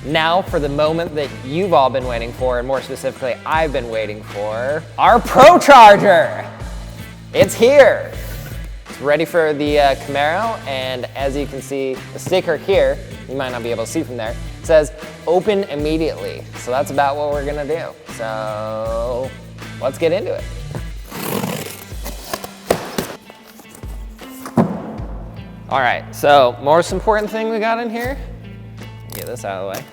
Now for the moment that you've all been waiting for, and more specifically, I've been waiting for, our ProCharger. It's here. It's ready for the Camaro, and as you can see, the sticker here, you might not be able to see from there, it says open immediately. So that's about what we're gonna do. So let's get into it. All right, so most important thing we got in here, get this out of the way,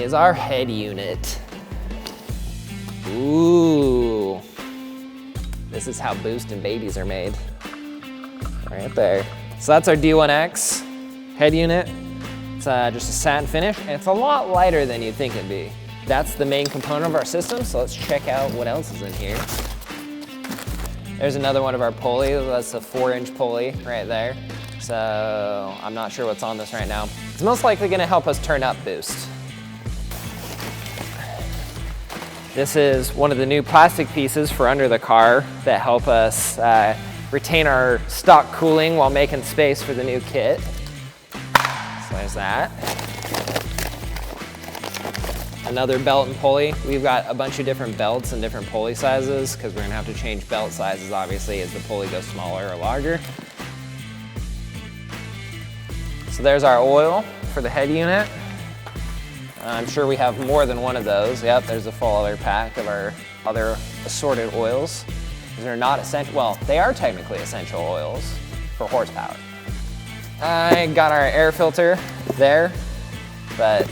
is our head unit. Ooh, this is how Boost and babies are made, right there. So that's our D1X head unit. It's just a satin finish, and it's a lot lighter than you'd think it'd be. That's the main component of our system, so let's check out what else is in here. There's another one of our pulleys. That's a 4-inch pulley right there. So I'm not sure what's on this right now. It's most likely gonna help us turn up boost. This is one of the new plastic pieces for under the car that help us retain our stock cooling while making space for the new kit. So there's that. Another belt and pulley. We've got a bunch of different belts and different pulley sizes because we're gonna have to change belt sizes obviously as the pulley goes smaller or larger. So there's our oil for the head unit. I'm sure we have more than one of those. Yep, there's a full other pack of our other assorted oils. These are not essential, well, they are technically essential oils for horsepower. I got our air filter there, but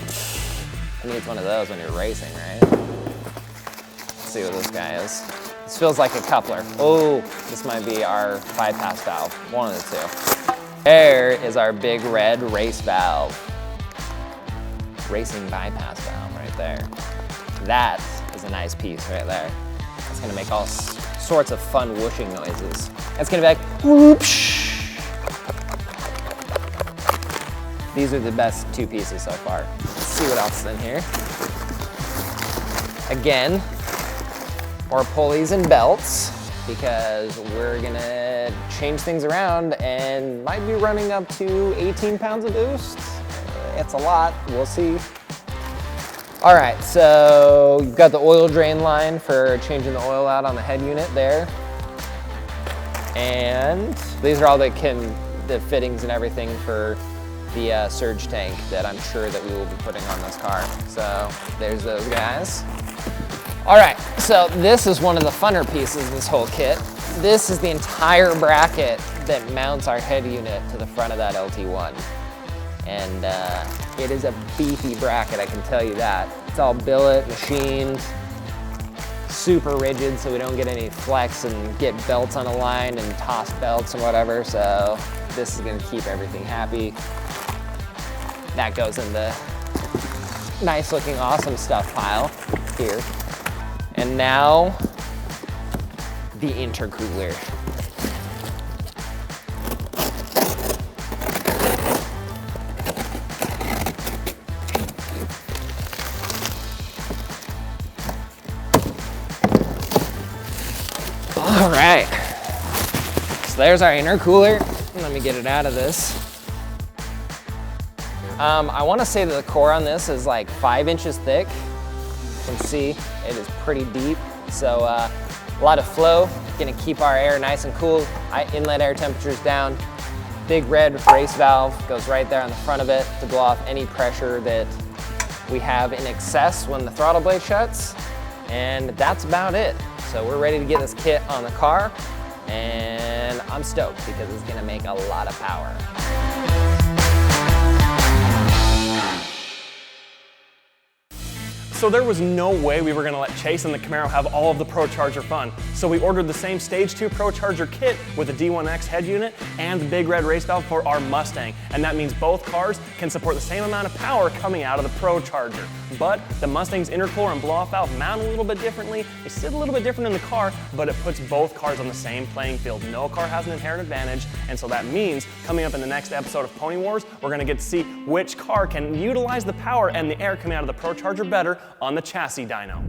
who needs one of those when you're racing, right? Let's see what this guy is. This feels like a coupler. Oh, this might be our bypass valve, one of the two. There is our big red race valve. Racing bypass valve right there. That is a nice piece right there. It's gonna make all sorts of fun whooshing noises. It's gonna be like, whoopsh. These are the best two pieces so far. Let's see what else is in here. Again, more pulleys and belts because we're gonna change things around and might be running up to 18 pounds of boost. It's a lot, we'll see. All right, so you've got the oil drain line for changing the oil out on the head unit there. And these are all the fittings and everything for the surge tank that I'm sure that we will be putting on this car. So there's those guys. All right, so this is one of the funner pieces of this whole kit. This is the entire bracket that mounts our head unit to the front of that LT1. And it is a beefy bracket, I can tell you that. It's all billet, machined, super rigid so we don't get any flex and get belts on a line and toss belts and whatever. So this is gonna keep everything happy. That goes in the nice looking awesome stuff pile here. And now the intercooler. All right, so there's our intercooler. Let me get it out of this. I want to say that the core on this is like 5 inches thick. You can see it is pretty deep. So a lot of flow, gonna keep our air nice and cool. Inlet air temperature's down. Big red race valve goes right there on the front of it to blow off any pressure that we have in excess when the throttle blade shuts. And that's about it. So we're ready to get this kit on the car, and I'm stoked because it's gonna make a lot of power. So there was no way we were gonna let Chase and the Camaro have all of the ProCharger fun. So we ordered the same Stage 2 ProCharger kit with the D1X head unit and the big red race valve for our Mustang. And that means both cars can support the same amount of power coming out of the ProCharger. But the Mustang's intercooler and blow-off valve mount a little bit differently. They sit a little bit different in the car, but it puts both cars on the same playing field. No car has an inherent advantage, and so that means coming up in the next episode of Pony Wars, we're gonna get to see which car can utilize the power and the air coming out of the ProCharger better on the chassis dyno.